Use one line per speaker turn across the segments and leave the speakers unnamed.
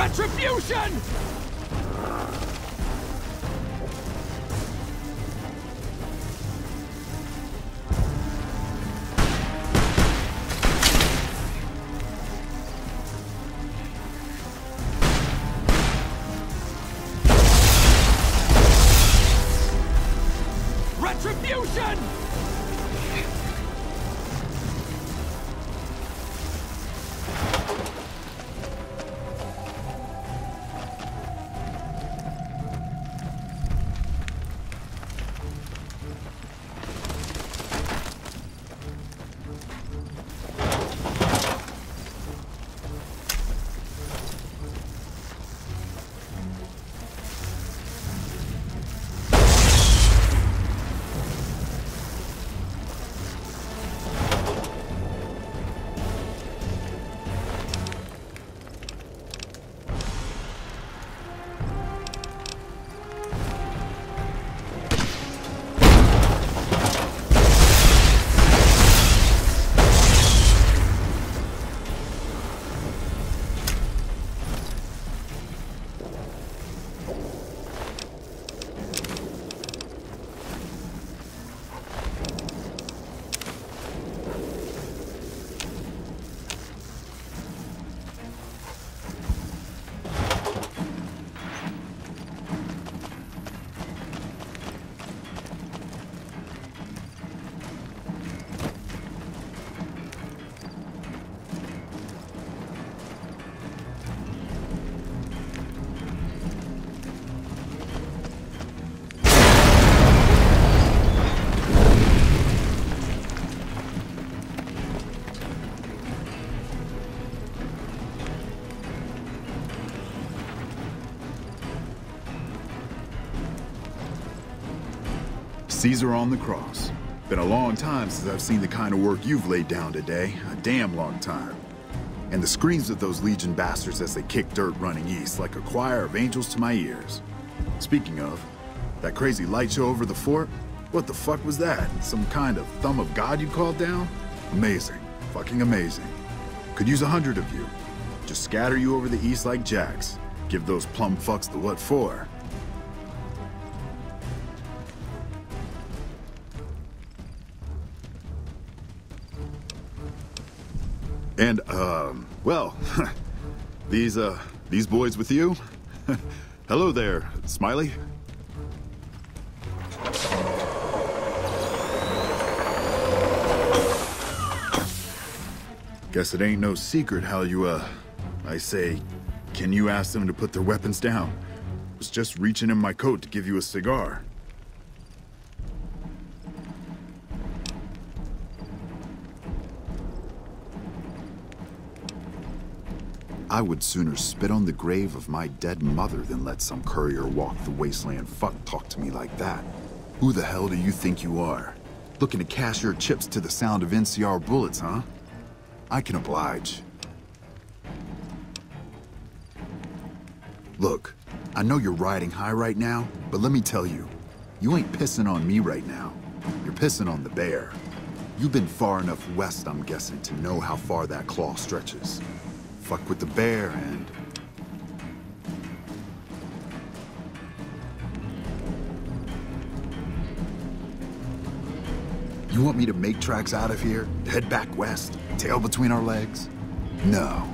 Retribution! Retribution!
Caesar on the cross. Been a long time since I've seen the kind of work you've laid down today. A damn long time. And the screams of those Legion bastards as they kick dirt running east like a choir of angels to my ears. Speaking of, that crazy light show over the fort? What the fuck was that? Some kind of thumb of God you called down? Amazing. Fucking amazing. Could use 100 of you. Just scatter you over the east like jacks. Give those plum fucks the what for. And, well, these boys with you? Hello there, Smiley. Guess it ain't no secret how you, I say, can you ask them to put their weapons down? Was just reaching in my coat to give you a cigar. I would sooner spit on the grave of my dead mother than let some courier walk the wasteland fuck talk to me like that. Who the hell do you think you are? Looking to cash your chips to the sound of NCR bullets, huh? I can oblige. Look, I know you're riding high right now, but let me tell you, you ain't pissing on me right now. You're pissing on the bear. You've been far enough west, I'm guessing, to know how far that claw stretches. Fuck with the bear and... You want me to make tracks out of here? Head back west? Tail between our legs? No.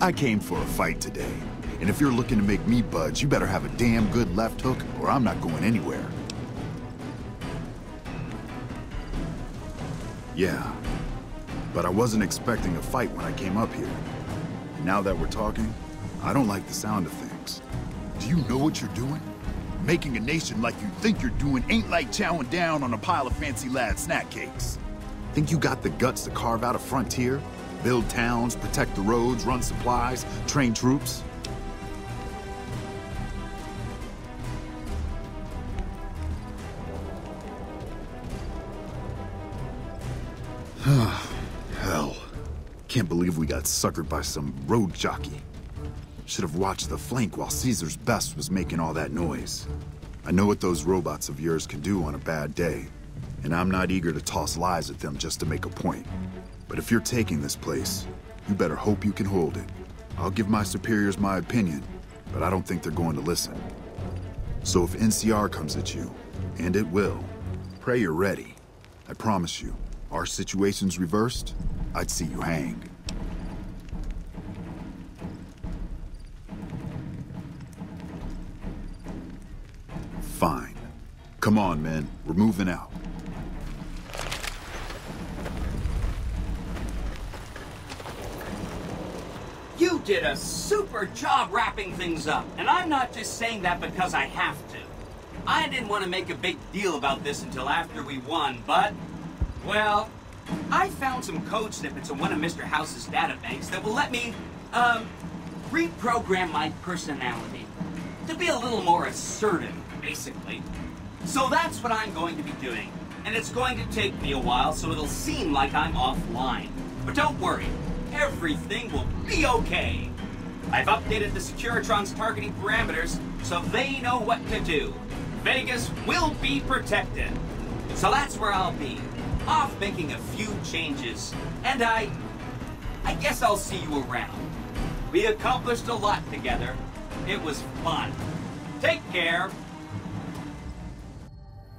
I came for a fight today. And if you're looking to make me budge, you better have a damn good left hook or I'm not going anywhere. Yeah. But I wasn't expecting a fight when I came up here. And now that we're talking, I don't like the sound of things. Do you know what you're doing? Making a nation like you think you're doing ain't like chowing down on a pile of fancy lad snack cakes. Think you got the guts to carve out a frontier? Build towns, protect the roads, run supplies, train troops? Hell. Can't believe we got suckered by some road jockey. Should have watched the flank while Caesar's best was making all that noise. I know what those robots of yours can do on a bad day, and I'm not eager to toss lies at them just to make a point. But if you're taking this place, you better hope you can hold it. I'll give my superiors my opinion, but I don't think they're going to listen. So if NCR comes at you, and it will, pray you're ready. I promise you, our situation's reversed, I'd see you hang. Fine. Come on, men. We're moving out.
You did a super job wrapping things up, and I'm not just saying that because I have to. I didn't want to make a big deal about this until after we won, but, well, I found some code snippets in one of Mr. House's databanks that will let me, reprogram my personality to be a little more assertive, basically. So that's what I'm going to be doing, and it's going to take me a while, so it'll seem like I'm offline. But don't worry. Everything will be okay. I've updated the Securitron's targeting parameters so they know what to do. Vegas will be protected. So that's where I'll be, off making a few changes. And I guess I'll see you around. We accomplished a lot together. It was fun. Take care.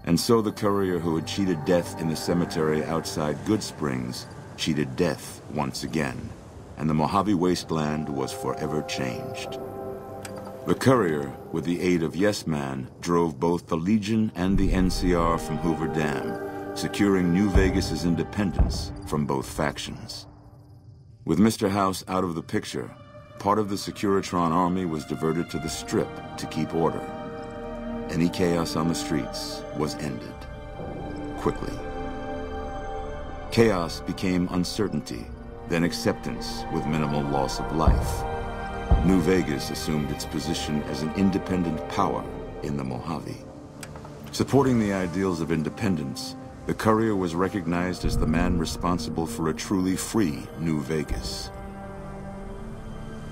And so the courier who had cheated death in the cemetery outside Goodsprings cheated death once again, and the Mojave wasteland was forever changed. The courier, with the aid of Yes Man, drove both the Legion and the NCR from Hoover Dam, securing New Vegas's independence from both factions. With Mr. House out of the picture, part of the Securitron army was diverted to the Strip to keep order. Any chaos on the streets was ended quickly. Chaos became uncertainty, then acceptance with minimal loss of life. New Vegas assumed its position as an independent power in the Mojave. Supporting the ideals of independence, the courier was recognized as the man responsible for a truly free New Vegas.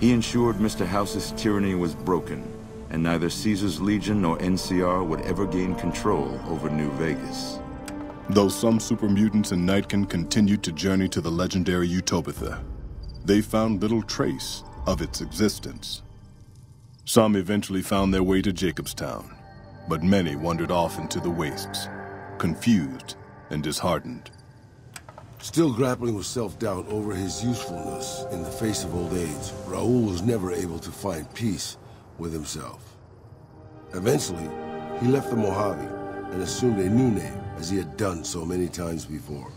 He ensured Mr. House's tyranny was broken, and neither Caesar's Legion nor NCR would ever gain control over New Vegas.
Though some super mutants in Nightkin continued to journey to the legendary Utopia, they found little trace of its existence. Some eventually found their way to Jacobstown, but many wandered off into the wastes, confused and disheartened.
Still grappling with self-doubt over his usefulness in the face of old age, Raoul was never able to find peace with himself. Eventually, he left the Mojave and assumed a new name, as he had done so many times before.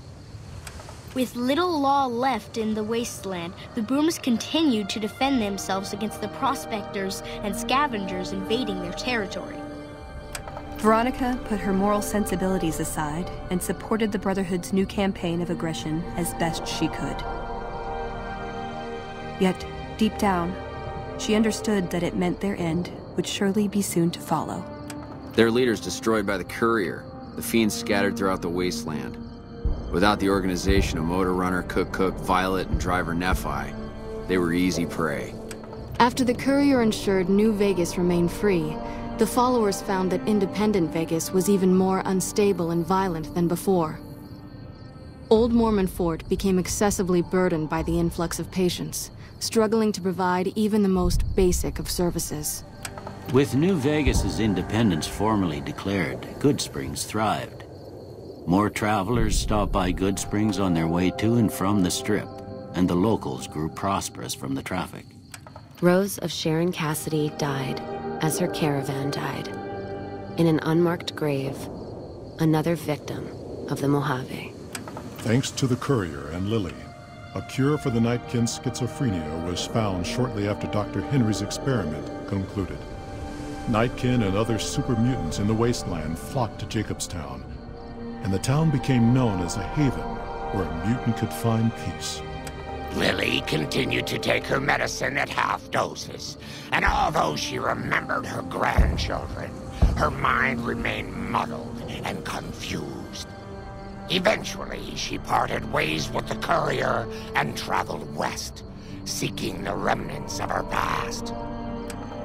With little law left in the wasteland, the Boomers continued to defend themselves against the prospectors and scavengers invading their territory.
Veronica put her moral sensibilities aside and supported the Brotherhood's new campaign of aggression as best she could. Yet, deep down, she understood that it meant their end would surely be soon to follow.
Their leaders destroyed by the courier, the fiends scattered throughout the wasteland. Without the organization of Motor Runner, Cook, Violet, and Driver Nephi, they were easy prey.
After the courier ensured New Vegas remained free, the followers found that independent Vegas was even more unstable and violent than before. Old Mormon Fort became excessively burdened by the influx of patients, struggling to provide even the most basic of services.
With New Vegas's independence formally declared, Goodsprings thrived. More travelers stopped by Goodsprings on their way to and from the Strip, and the locals grew prosperous from the traffic.
Rose of Sharon Cassidy died, as her caravan died. In an unmarked grave, another victim of the Mojave.
Thanks to the courier and Lily, a cure for the Nightkin's schizophrenia was found shortly after Dr. Henry's experiment concluded. Nightkin and other super mutants in the wasteland flocked to Jacobstown, and the town became known as a haven where a mutant could find peace.
Lily continued to take her medicine at half doses, and although she remembered her grandchildren, her mind remained muddled and confused. Eventually, she parted ways with the courier and traveled west, seeking the remnants of her past.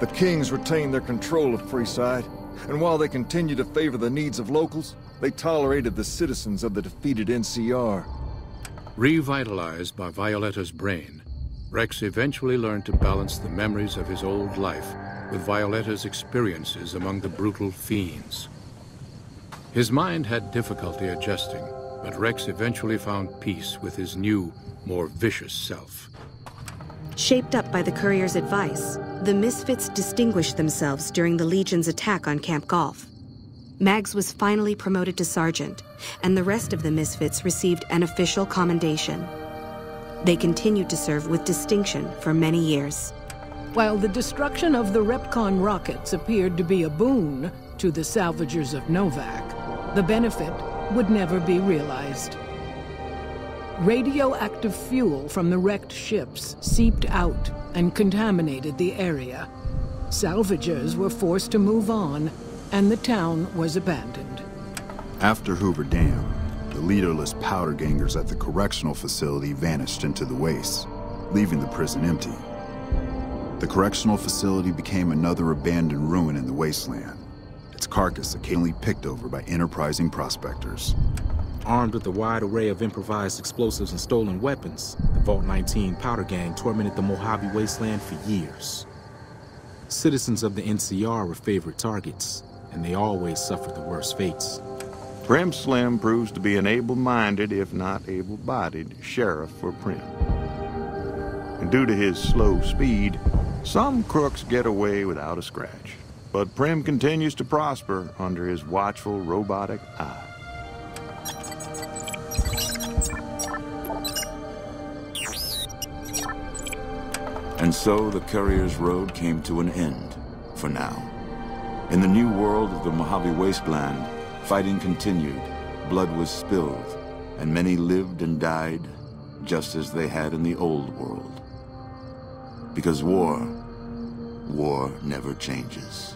The Kings retained their control of Freeside, and while they continued to favor the needs of locals, they tolerated the citizens of the defeated NCR.
Revitalized by Violetta's brain, Rex eventually learned to balance the memories of his old life with Violetta's experiences among the brutal fiends. His mind had difficulty adjusting, but Rex eventually found peace with his new, more vicious self.
Shaped up by the courier's advice, the Misfits distinguished themselves during the Legion's attack on Camp Golf. Mags was finally promoted to sergeant, and the rest of the Misfits received an official commendation. They continued to serve with distinction for many years.
While the destruction of the Repcon rockets appeared to be a boon to the salvagers of Novak, the benefit would never be realized. Radioactive fuel from the wrecked ships seeped out and contaminated the area. Salvagers were forced to move on, and the town was abandoned.
After Hoover Dam, the leaderless powder gangers at the correctional facility vanished into the wastes, leaving the prison empty. The correctional facility became another abandoned ruin in the wasteland, its carcass occasionally picked over by enterprising prospectors.
Armed with a wide array of improvised explosives and stolen weapons, the Vault 19 powder gang tormented the Mojave Wasteland for years. Citizens of the NCR were favorite targets, and they always suffered the worst fates.
Prim Slim proves to be an able-minded, if not able-bodied, sheriff for Prim. And due to his slow speed, some crooks get away without a scratch. But Prim continues to prosper under his watchful, robotic eye. And so the Courier's road came to an end, for now. In the new world of the Mojave Wasteland, fighting continued, blood was spilled, and many lived and died just as they had in the old world. Because war never changes.